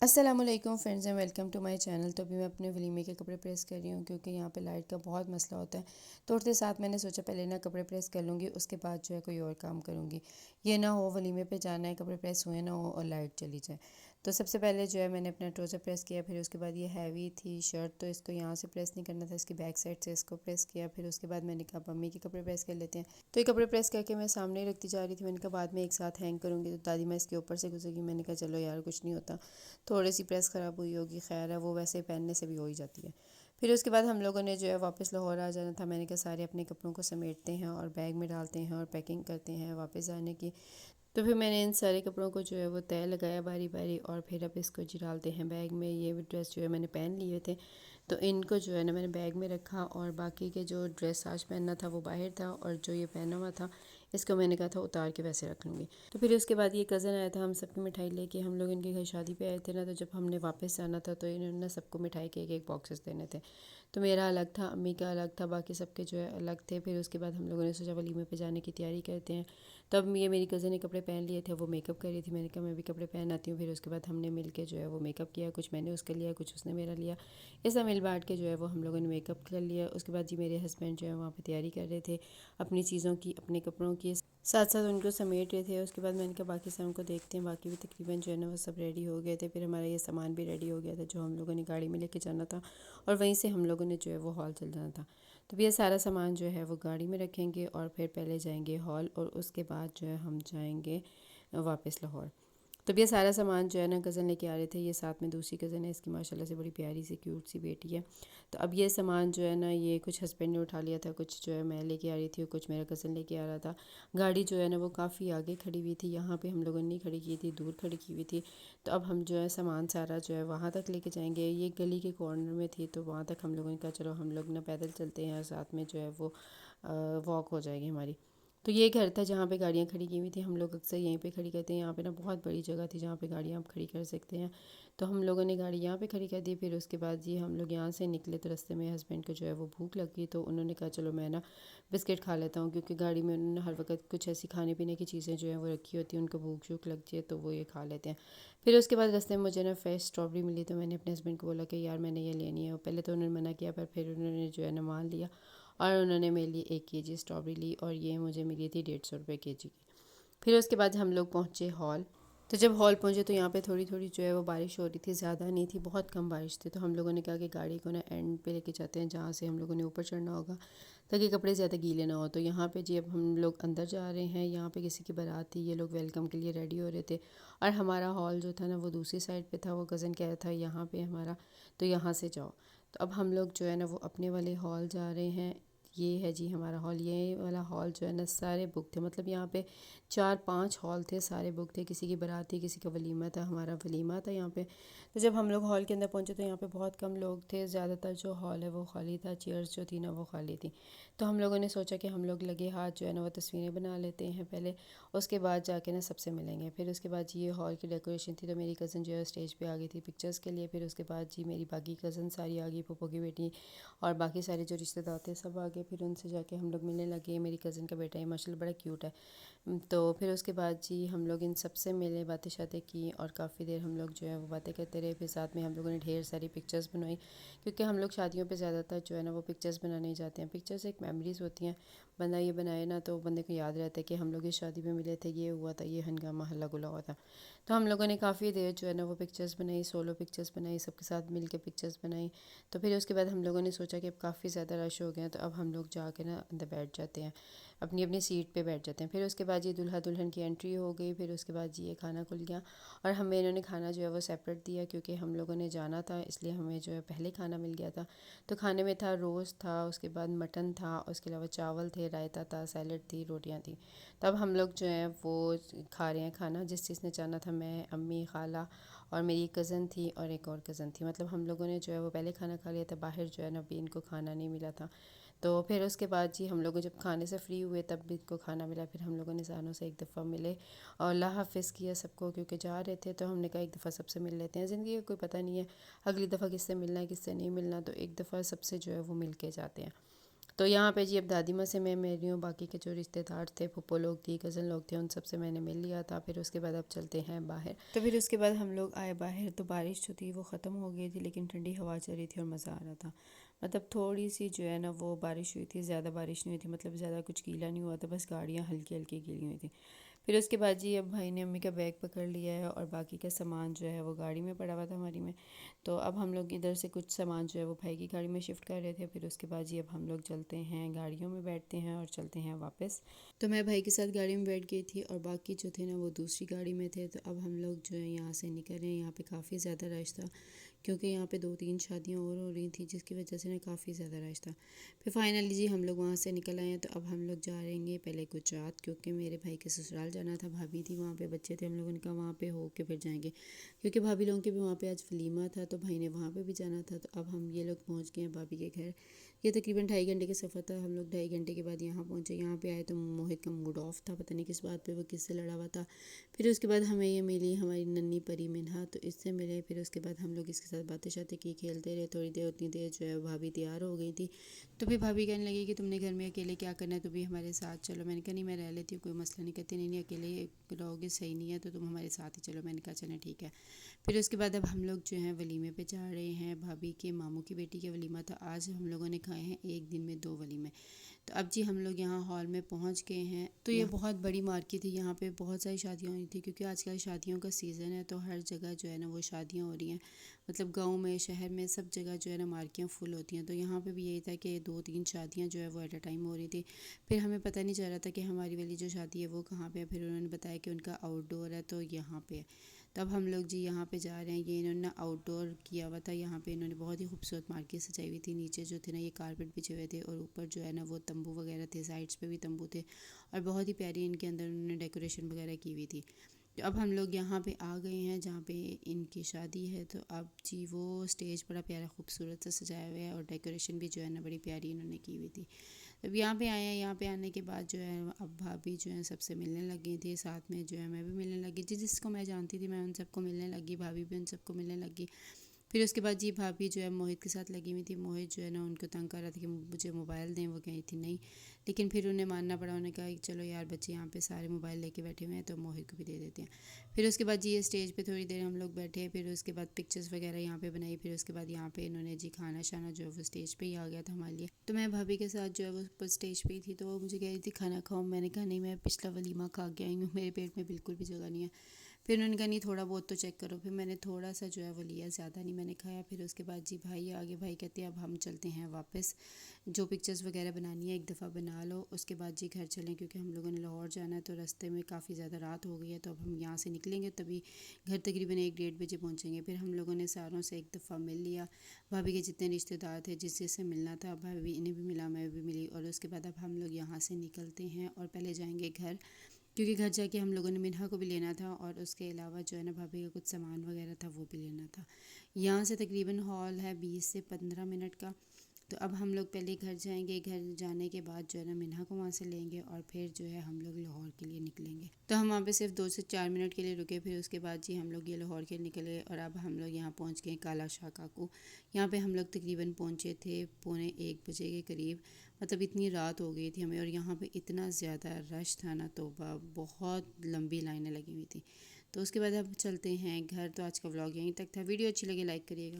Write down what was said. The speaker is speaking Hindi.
अस्सलामुअलैकुम friends and welcome to my channel. तो अभी मैं अपने वलीमे के कपड़े प्रेस कर रही हूँ क्योंकि यहाँ पे लाइट का बहुत मसला होता है। तो उठते साथ मैंने सोचा पहले ना कपड़े प्रेस कर लूँगी, उसके बाद जो है कोई और काम करूँगी। ये ना हो वलीमे पे जाना है, कपड़े प्रेस हुए ना हो और लाइट चली जाए। तो सबसे पहले जो है मैंने अपना ट्राउज़र प्रेस किया, फिर उसके बाद ये हैवी थी शर्ट तो इसको यहाँ से प्रेस नहीं करना था, इसकी बैक साइड से इसको प्रेस किया। फिर उसके बाद मैंने कहा मम्मी के कपड़े प्रेस कर लेते हैं। तो ये कपड़े प्रेस करके मैं सामने ही रखती जा रही थी। मैंने कहा बाद में एक साथ हैंग करूँगी तो दादी माँ इसके ऊपर से गुजरेगी। मैंने कहा चलो यार कुछ नहीं होता, थोड़ी सी प्रेस ख़राब हुई होगी, खैर है वो वैसे पहनने से भी हो ही जाती है। फिर उसके बाद हम लोगों ने जो है वापस लाहौर आ जाना था। मैंने कहा सारे अपने कपड़ों को समेटते हैं और बैग में डालते हैं और पैकिंग करते हैं वापस आने की। तो फिर मैंने इन सारे कपड़ों को जो है वो तय लगाया बारी बारी और फिर अब इसको जी डालते हैं बैग में। ये भी ड्रेस जो है मैंने पहन लिए थे तो इनको जो है ना मैंने बैग में रखा और बाकी के जो ड्रेस आज पहनना था वो बाहर था और जो ये पहना हुआ था इसको मैंने कहा था उतार के वैसे रख लूँगी। तो फिर उसके बाद ये कज़न आया था, हम सबकी मिठाई लेके हम लोग इनके घर शादी पे आए थे ना। तो जब हमने वापस जाना था तो इन्होंने सबको मिठाई के एक एक बॉक्सेस देने थे। तो मेरा अलग था, अम्मी का अलग था, बाकी सबके जो है अलग थे। फिर उसके बाद हम लोगों ने सोचा वलीमे पे जाने की तैयारी करते हैं। तब ये मेरी कज़न ने कपड़े पहन लिए थे, वो मेकअप कर रही थी। मैंने कहा मैं भी कपड़े पहन आती हूँ। फिर उसके बाद हमने मिल के जो है वो मेकअप किया, कुछ मैंने उसका लिया कुछ उसने मेरा लिया। ऐसा मिल बांट के जो है वो हम लोगों ने मेकअप कर लिया। उसके बाद जी मेरे हस्बैंड जो है वहाँ पे तैयारी कर रहे थे अपनी चीज़ों की, अपने कपड़ों की, साथ साथ उनको समेट रहे थे। उसके बाद मैंने कहा बाकी सब उनको देखते हैं। बाकी भी तकरीबन जो है ना वो सब रेडी हो गए थे। फिर हमारा ये सामान भी रेडी हो गया था जो हम लोगों ने गाड़ी में लेके जाना था और वहीं से हम लोगों ने जो है वो हॉल चल जाना था। तो ये सारा सामान जो है वो गाड़ी में रखेंगे और फिर पहले जाएंगे हॉल और उसके बाद जो है हम जाएंगे वापस लाहौर। तो ये सारा सामान जो है ना कज़न लेके आ रहे थे। ये साथ में दूसरी कज़न है, इसकी माशाल्लाह से बड़ी प्यारी सी क्यूट सी बेटी है। तो अब ये सामान जो है ना ये कुछ हस्बैंड ने उठा लिया था, कुछ जो है मैं लेके आ रही थी और कुछ मेरा कज़न लेके आ रहा था। गाड़ी जो है ना वो काफ़ी आगे खड़ी हुई थी, यहाँ पे हम लोगों ने नहीं खड़ी की थी, दूर खड़ी की हुई थी। तो अब हम जो है सामान सारा जो है वहाँ तक लेके जाएंगे। ये गली के कॉर्नर में थी तो वहाँ तक हम लोगों ने कहा चलो हम लोग ना पैदल चलते हैं और साथ में जो है वो वॉक हो जाएगी हमारी। तो ये घर था जहाँ पे गाड़ियाँ खड़ी की हुई थी, हम लोग अक्सर यहीं पे खड़ी करते हैं। यहाँ पे ना बहुत बड़ी जगह थी जहाँ पे गाड़ियाँ आप खड़ी कर सकते हैं। तो हम लोगों ने गाड़ी यहाँ पे खड़ी कर दी। फिर उसके बाद जी हम लोग यहाँ से निकले तो रास्ते में हस्बैंड को जो है वो भूख लगी तो उन्होंने कहा चलो मैं ना बिस्किट खा लेता हूँ, क्योंकि गाड़ी में उन्होंने हर वक्त कुछ ऐसी खाने पीने की चीज़ें जो है वो रखी होती हैं, उनको भूख शूख लगती है तो वो ये खा लेते हैं। फिर उसके बाद रास्ते में मुझे ना फ्रेश स्ट्रॉबेरी मिली तो मैंने अपने हस्बैंड को बोला कि यार मैंने ये लेनी है। पहले तो उन्होंने मना किया पर फिर उन्होंने जो है ना मान लिया और उन्होंने मेरे लिए 1 kg स्ट्रॉबेरी ली और ये मुझे मिली थी 150 रुपये के जी की। फिर उसके बाद हम लोग पहुँचे हॉल। तो जब हॉल पहुँचे तो यहाँ पे थोड़ी थोड़ी जो है वो बारिश हो रही थी, ज़्यादा नहीं थी, बहुत कम बारिश थी। तो हम लोगों ने कहा कि गाड़ी को ना एंड पे लेके जाते हैं जहाँ से हम लोगों ने ऊपर चढ़ना होगा ताकि कपड़े ज़्यादा गीले ना हो। तो यहाँ पे जी अब हम लोग अंदर जा रहे हैं। यहाँ पे किसी की बारात थी, ये लोग वेलकम के लिए रेडी हो रहे थे और हमारा हॉल जो था ना वो दूसरी साइड पे था। वो कज़न कह रहा था यहाँ पे हमारा, तो यहाँ से जाओ। तो अब हम लोग जो है ना वो अपने वाले हॉल जा रहे हैं। ये है जी हमारा हॉल। ये वाला हॉल जो है ना सारे बुक थे, मतलब यहाँ पे 4-5 हॉल थे, सारे बुक थे। किसी की बारात थी, किसी का वलीमा था, हमारा वलीमा था यहाँ पे। तो जब हम लोग हॉल के अंदर पहुँचे तो यहाँ पे बहुत कम लोग थे, ज़्यादातर जो हॉल है वो खाली था, चेयर्स जो थी ना वो खाली थी। तो हम लोगों ने सोचा कि हम लोग लगे हाथ जो है ना वो तस्वीरें बना लेते हैं पहले, उसके बाद जाके ना सबसे मिलेंगे। फिर उसके बाद जी ये हॉल की डेकोरेशन थी तो मेरी कज़न जो है स्टेज पे आ गई थी पिक्चर्स के लिए। फिर उसके बाद जी मेरी बाकी कज़न सारी आ गई, पप्पो की बेटी और बाकी सारे जो रिश्तेदार थे सब आ गए। फिर उनसे जाके हम लोग मिलने लगे। मेरी कज़न का बेटा है माशाल्लाह बड़ा क्यूट है। तो फिर उसके बाद जी हम लोग इन सब से मिले, बातें शातें की और काफ़ी देर हम लोग जो है वो बातें करते रहे। फिर साथ में हम लोगों ने ढेर सारी पिक्चर्स बनवाई, क्योंकि हम लोग शादियों पे ज़्यादातर जो है ना वो पिक्चर्स बनाने ही जाते हैं। पिक्चर्स एक मेमोरीज़ होती हैं, बंदा ये बनाए ना तो बंदे को याद रहता है कि हम लोग इस शादी में मिले थे, ये हुआ था, ये हंगामा हल्ला गुला हुआ था। तो हम लोगों ने काफ़ी देर जो है ना वो पिक्चर्स बनाई, सोलो पिक्चर्स बनाई, सबके साथ मिल के पिक्चर्स बनाई। तो फिर उसके बाद हम लोगों ने सोचा कि अब काफ़ी ज़्यादा रश हो गया तो अब हम लोग जाके ना अंदर बैठ जाते हैं, अपनी अपनी सीट पे बैठ जाते हैं। फिर उसके बाद ये दूल्हा दुल्हन की एंट्री हो गई। फिर उसके बाद जी ये खाना खुल गया और हमें इन्होंने खाना जो है वो सेपरेट दिया, क्योंकि हम लोगों ने जाना था इसलिए हमें जो है पहले खाना मिल गया था। तो खाने में था रोस्ट था, उसके बाद मटन था, उसके अलावा चावल थे, रायता था, सैलड थी, रोटियां थी। तब हम लोग जो है वो खा रहे हैं खाना। जिस चीज़ ने जाना था, मैं, अम्मी, खाला और मेरी कज़न थी और एक और कज़न थी, मतलब हम लोगों ने जो है वो पहले खाना खा लिया था। बाहर जो है ना अभी इनको खाना नहीं मिला था। तो फिर उसके बाद जी हम लोग जब खाने से फ्री हुए तब भी इनको खाना मिला। फिर हम लोगों ने सारों से एक दफ़ा मिले और अल्लाह हाफ़िज़ किया सबको, क्योंकि जा रहे थे तो हमने कहा एक दफ़ा सबसे मिल लेते हैं। ज़िंदगी का कोई पता नहीं है अगली दफ़ा किससे मिलना है किससे नहीं मिलना, तो एक दफ़ा सबसे जो है वो मिल के जाते हैं। तो यहाँ पे जी अब दादी माँ से मैं मिल रही हूँ, बाकी के जो रिश्तेदार थे, फूफो लोग थी, कज़न लोग थे, उन सब से मैंने मिल लिया था। फिर उसके बाद अब चलते हैं बाहर। तो फिर उसके बाद हम लोग आए बाहर, तो बारिश जो थी वो ख़त्म हो गई थी, लेकिन ठंडी हवा चल रही थी और मज़ा आ रहा था। मतलब थोड़ी सी जो है ना वो बारिश हुई थी, ज़्यादा बारिश नहीं हुई थी, मतलब ज़्यादा कुछ गीला नहीं हुआ था, बस गाड़ियाँ हल्की हल्की गीली हुई थी। फिर उसके बाद जी अब भाई ने अम्मी का बैग पकड़ लिया है और बाकी का सामान जो है वो गाड़ी में पड़ा हुआ था हमारी में। तो अब हम लोग इधर से कुछ सामान जो है वो भाई की गाड़ी में शिफ्ट कर रहे थे। फिर उसके बाद जी अब हम लोग चलते हैं, गाड़ियों में बैठते हैं और चलते हैं वापस। तो मैं भाई के साथ गाड़ी में बैठ गई थी और बाकी जो थे ना वो दूसरी गाड़ी में थे। तो अब हम लोग जो है यहाँ से निकल रहे हैं। यहाँ पे काफ़ी ज़्यादा रश था, क्योंकि यहाँ पे 2-3 शादियाँ और हो रही थी, जिसकी वजह से ना काफ़ी ज़्यादा रश था। फिर फाइनली जी हम लोग वहाँ से निकल आए हैं। तो अब हम लोग जा रहे हैं पहले गुजरात, क्योंकि मेरे भाई के ससुराल जाना था, भाभी थी वहाँ पे, बच्चे थे, हम लोगों ने कहा वहाँ पे हो के फिर जाएंगे, क्योंकि भाभी लोगों के भी वहाँ पे आज वलीमा था, तो भाई ने वहाँ पे भी जाना था। तो अब हम ये लोग पहुँच गए हैं भाभी के घर। ये तकरीबन 2.5 घंटे का सफ़र था। हम लोग 2.5 घंटे के बाद यहाँ पहुँचे। यहाँ पे आए तो मोहित का मूड ऑफ था, पता नहीं किस बात पे वो किससे लड़ा हुआ था। फिर उसके बाद हमें ये मिली हमारी नन्ही परी मिन्हा, तो इससे मिले। फिर उसके बाद हम लोग इसके साथ बातें शातें की, खेलते रहे थोड़ी देर। उतनी देर जो है भाभी तैयार हो गई थी। तो फिर भाभी कहने लगी कि तुमने घर में अकेले क्या करना है, तो भी हमारे साथ चलो। मैंने कहा नहीं, मैं रह लेती हूँ, कोई मसला नहीं। कहती नहीं नहीं, अकेले रहोगे सही नहीं है, तो तुम हमारे साथ ही चलो। मैंने कहा चलें ठीक है। फिर उसके बाद अब हम लोग जो हैं वलीमे पे जा रहे हैं। भाभी के मामू की बेटी का वलीमा था आज। हम लोगों ने खाए हैं एक दिन में 2 वलीमे। तो अब जी हम लोग यहाँ हॉल में पहुँच गए हैं। तो ये बहुत बड़ी मार्केट थी, यहाँ पे बहुत सारी शादियाँ हुई थी, क्योंकि आजकल शादियों का सीज़न है, तो हर जगह जो है ना वो शादियाँ हो रही हैं। मतलब गांव में, शहर में, सब जगह जो है ना मार्केटें फुल होती हैं। तो यहाँ पे भी यही था कि 2-3 शादियाँ जो है वो एट अ टाइम हो रही थी। फिर हमें पता नहीं चल रहा था कि हमारी वाली जो शादी है वो कहाँ पे है। फिर उन्होंने बताया कि उनका आउटडोर है, तो यहाँ पे है। तब हम लोग जी यहाँ पे जा रहे हैं। ये इन्होंने आउटडोर किया हुआ था। यहाँ पे इन्होंने बहुत ही खूबसूरत मार्केट सजाई हुई थी। नीचे जो थे ना ये कारपेट बिछे हुए थे, और ऊपर जो है ना वो तंबू वगैरह थे, साइड्स पे भी तंबू थे, और बहुत ही प्यारी इनके अंदर उन्होंने डेकोरेशन वगैरह की हुई थी। तो अब हम लोग यहाँ पे आ गए हैं जहाँ पे इनकी शादी है। तो अब जी वो स्टेज बड़ा प्यारा खूबसूरत सा सजाया हुआ है, और डेकोरेशन भी जो है ना बड़ी प्यारी इन्होंने की हुई थी। अब यहाँ पे आए हैं। यहाँ पे आने के बाद जो है अब भाभी जो है सबसे मिलने लगी थी। साथ में जो है मैं भी मिलने लगी थी, जिसको मैं जानती थी मैं उन सबको मिलने लगी, भाभी भी उन सबको मिलने लगी। फिर उसके बाद जी भाभी जो है मोहित के साथ लगी हुई थी। मोहित जो है ना उनको तंग कर रहा था कि मुझे मोबाइल दें, वो कही थी नहीं, लेकिन फिर उन्हें मानना पड़ा। उन्होंने कहा कि चलो यार बच्चे यहाँ पे सारे मोबाइल लेके बैठे हुए हैं, तो मोहित को भी दे देते हैं। फिर उसके बाद जी ये स्टेज पे थोड़ी देर हम लोग बैठे। फिर उसके बाद पिक्चर्स वगैरह यहाँ पे बनाई। फिर उसके बाद यहाँ पे इन्होंने जी खाना शाना जो है वो स्टेज पे ही आ गया था हमारे लिए। तो मैं भाभी के साथ जो है वो ऊपर स्टेज पे ही थी। तो वो मुझे कह रही थी खाना खाओ। मैंने कहा नहीं, मैं पिछला वलीमा खा के आई हूँ, मेरे पेट में बिल्कुल भी जगह नहीं है। फिर उन्होंने कहा नहीं, थोड़ा बहुत तो चेक करो। फिर मैंने थोड़ा सा जो है वो लिया, ज़्यादा नहीं मैंने खाया। फिर उसके बाद जी भाई आगे, भाई कहते हैं अब हम चलते हैं वापस, जो पिक्चर्स वगैरह बनानी है एक दफ़ा बना लो, उसके बाद जी घर चलें, क्योंकि हम लोगों ने लाहौर जाना है। तो रास्ते में काफ़ी ज़्यादा रात हो गई है, तो अब हम यहाँ से निकलेंगे तभी घर तकरीबन 1-1:30 बजे पहुँचेंगे। फिर हम लोगों ने सारों से एक दफ़ा मिल लिया, भाभी के जितने रिश्तेदार थे जिस जिससे मिलना था, भाभी इन्हें भी मिला, मैं भी मिली। और उसके बाद अब हम लोग यहाँ से निकलते हैं और पहले जाएंगे घर, क्योंकि घर जाके हम लोगों ने मिन्हा को भी लेना था, और उसके अलावा जो है ना भाभी का कुछ सामान वगैरह था वो भी लेना था। यहाँ से तकरीबन हॉल है 20 से 15 मिनट का। तो अब हम लोग पहले घर जाएंगे। घर जाने के बाद जो है ना मिन्हा को वहाँ से लेंगे, और फिर जो है हम लोग लाहौर के लिए निकलेंगे। तो हम वहाँ पे सिर्फ 2 से 4 मिनट के लिए रुके। फिर उसके बाद जी हम लोग ये लाहौर के निकले, और अब हम लोग यहाँ पहुँच गए काला शाह काकू। यहाँ पे हम लोग तकरीबन पहुँचे थे 1:45 बजे के करीब। मतलब इतनी रात हो गई थी हमें, और यहाँ पे इतना ज़्यादा रश था ना, तौबा, बहुत लंबी लाइनें लगी हुई थी। तो उसके बाद अब चलते हैं घर। तो आज का व्लॉग यहीं तक था। वीडियो अच्छी लगी लाइक करिएगा।